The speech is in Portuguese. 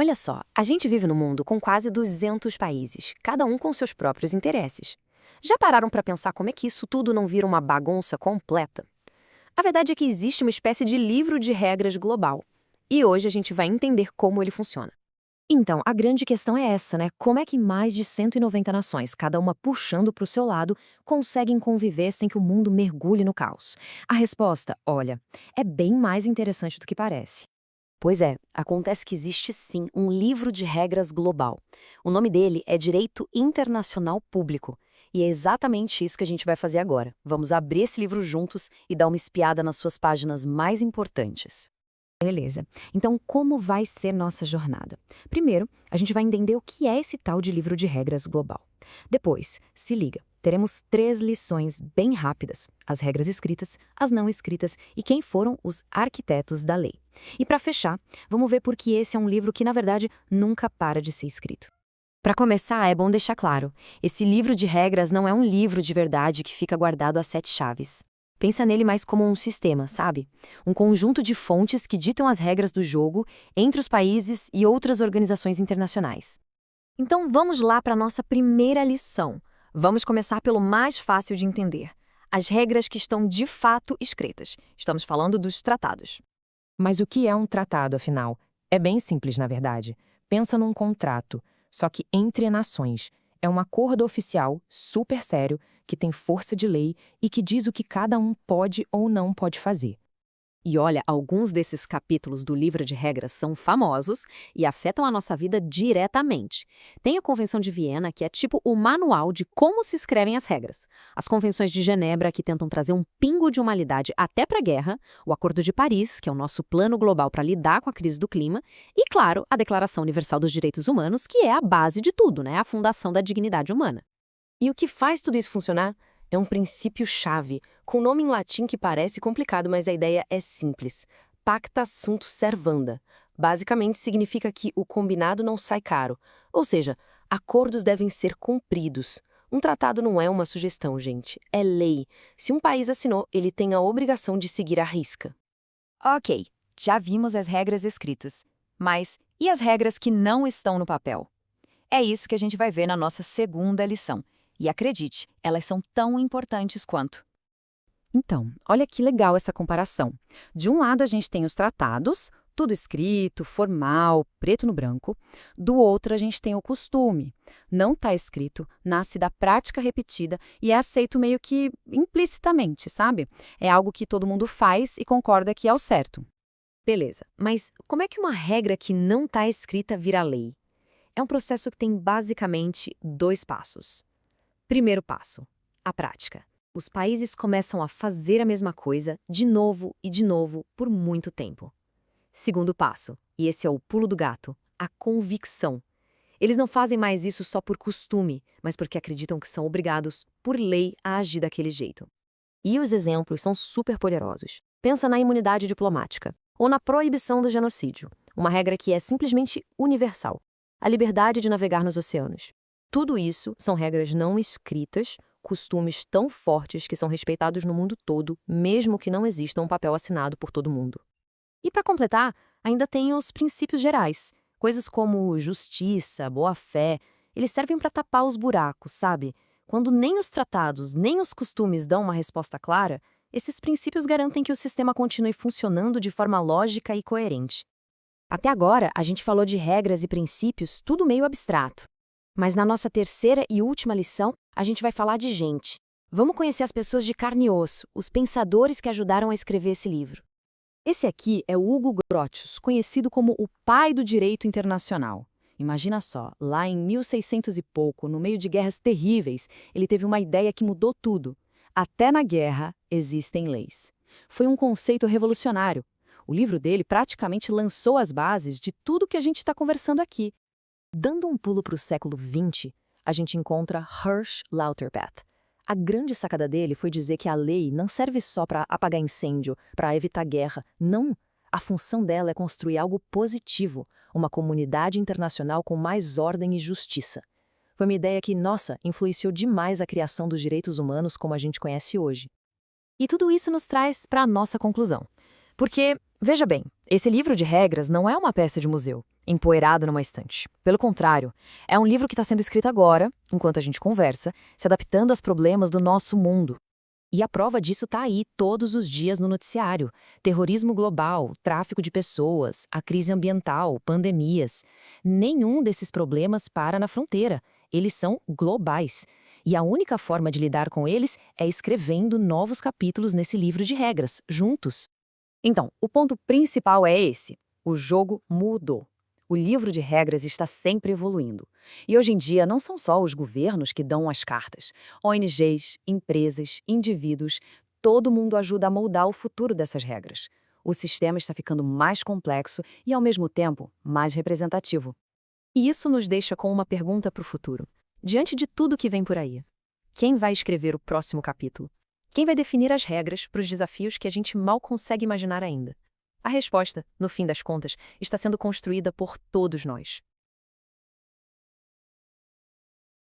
Olha só, a gente vive num mundo com quase 200 países, cada um com seus próprios interesses. Já pararam para pensar como é que isso tudo não vira uma bagunça completa? A verdade é que existe uma espécie de livro de regras global. E hoje a gente vai entender como ele funciona. Então, a grande questão é essa, né? Como é que mais de 190 nações, cada uma puxando para o seu lado, conseguem conviver sem que o mundo mergulhe no caos? A resposta, olha, é bem mais interessante do que parece. Pois é, acontece que existe sim um livro de regras global. O nome dele é Direito Internacional Público. E é exatamente isso que a gente vai fazer agora. Vamos abrir esse livro juntos e dar uma espiada nas suas páginas mais importantes. Beleza. Então, como vai ser nossa jornada? Primeiro, a gente vai entender o que é esse tal de livro de regras global. Depois, se liga, teremos 3 lições bem rápidas: as regras escritas, as não escritas e quem foram os arquitetos da lei. E para fechar, vamos ver por que esse é um livro que, na verdade, nunca para de ser escrito. Para começar, é bom deixar claro, esse livro de regras não é um livro de verdade que fica guardado a 7 chaves. Pensa nele mais como um sistema, sabe? Um conjunto de fontes que ditam as regras do jogo entre os países e outras organizações internacionais. Então vamos lá para a nossa primeira lição. Vamos começar pelo mais fácil de entender: as regras que estão de fato escritas. Estamos falando dos tratados. Mas o que é um tratado, afinal? É bem simples, na verdade. Pensa num contrato, só que entre nações. É um acordo oficial, super sério, que tem força de lei e que diz o que cada um pode ou não pode fazer. E olha, alguns desses capítulos do livro de regras são famosos e afetam a nossa vida diretamente. Tem a Convenção de Viena, que é tipo o manual de como se escrevem as regras. As Convenções de Genebra, que tentam trazer um pingo de humanidade até para a guerra. O Acordo de Paris, que é o nosso plano global para lidar com a crise do clima. E, claro, a Declaração Universal dos Direitos Humanos, que é a base de tudo, né? A fundação da dignidade humana. E o que faz tudo isso funcionar é um princípio-chave, com nome em latim que parece complicado, mas a ideia é simples: Pacta sunt servanda. Basicamente significa que o combinado não sai caro, ou seja, acordos devem ser cumpridos. Um tratado não é uma sugestão, gente, é lei. Se um país assinou, ele tem a obrigação de seguir à risca. Ok, já vimos as regras escritas. Mas e as regras que não estão no papel? É isso que a gente vai ver na nossa segunda lição. E acredite, elas são tão importantes quanto. Então, olha que legal essa comparação. De um lado a gente tem os tratados, tudo escrito, formal, preto no branco. Do outro a gente tem o costume. Não está escrito, nasce da prática repetida e é aceito meio que implicitamente, sabe? É algo que todo mundo faz e concorda que é o certo. Beleza, mas como é que uma regra que não está escrita vira lei? É um processo que tem basicamente 2 passos. Primeiro passo: a prática. Os países começam a fazer a mesma coisa de novo e de novo por muito tempo. Segundo passo, e esse é o pulo do gato, a convicção. Eles não fazem mais isso só por costume, mas porque acreditam que são obrigados, por lei, a agir daquele jeito. E os exemplos são super poderosos. Pensa na imunidade diplomática, ou na proibição do genocídio, uma regra que é simplesmente universal: a liberdade de navegar nos oceanos. Tudo isso são regras não escritas, costumes tão fortes que são respeitados no mundo todo, mesmo que não exista um papel assinado por todo mundo. E para completar, ainda tem os princípios gerais, coisas como justiça, boa-fé. Eles servem para tapar os buracos, sabe? Quando nem os tratados, nem os costumes dão uma resposta clara, esses princípios garantem que o sistema continue funcionando de forma lógica e coerente. Até agora, a gente falou de regras e princípios, tudo meio abstrato. Mas na nossa terceira e última lição, a gente vai falar de gente. Vamos conhecer as pessoas de carne e osso, os pensadores que ajudaram a escrever esse livro. Esse aqui é o Hugo Grotius, conhecido como o pai do direito internacional. Imagina só, lá em 1600 e pouco, no meio de guerras terríveis, ele teve uma ideia que mudou tudo. Até na guerra existem leis. Foi um conceito revolucionário. O livro dele praticamente lançou as bases de tudo que a gente está conversando aqui. Dando um pulo para o século XX, a gente encontra Hersch Lauterpath. A grande sacada dele foi dizer que a lei não serve só para apagar incêndio, para evitar guerra. Não! A função dela é construir algo positivo, uma comunidade internacional com mais ordem e justiça. Foi uma ideia que, nossa, influenciou demais a criação dos direitos humanos como a gente conhece hoje. E tudo isso nos traz para a nossa conclusão. Porque, veja bem, esse livro de regras não é uma peça de museu. empoeirado numa estante. Pelo contrário, é um livro que está sendo escrito agora, enquanto a gente conversa, se adaptando aos problemas do nosso mundo. E a prova disso está aí todos os dias no noticiário. Terrorismo global, tráfico de pessoas, a crise ambiental, pandemias. Nenhum desses problemas para na fronteira. Eles são globais. E a única forma de lidar com eles é escrevendo novos capítulos nesse livro de regras, juntos. Então, o ponto principal é esse. O jogo mudou. O livro de regras está sempre evoluindo. E hoje em dia não são só os governos que dão as cartas. ONGs, empresas, indivíduos, todo mundo ajuda a moldar o futuro dessas regras. O sistema está ficando mais complexo e, ao mesmo tempo, mais representativo. E isso nos deixa com uma pergunta para o futuro. Diante de tudo que vem por aí, quem vai escrever o próximo capítulo? Quem vai definir as regras para os desafios que a gente mal consegue imaginar ainda? A resposta, no fim das contas, está sendo construída por todos nós.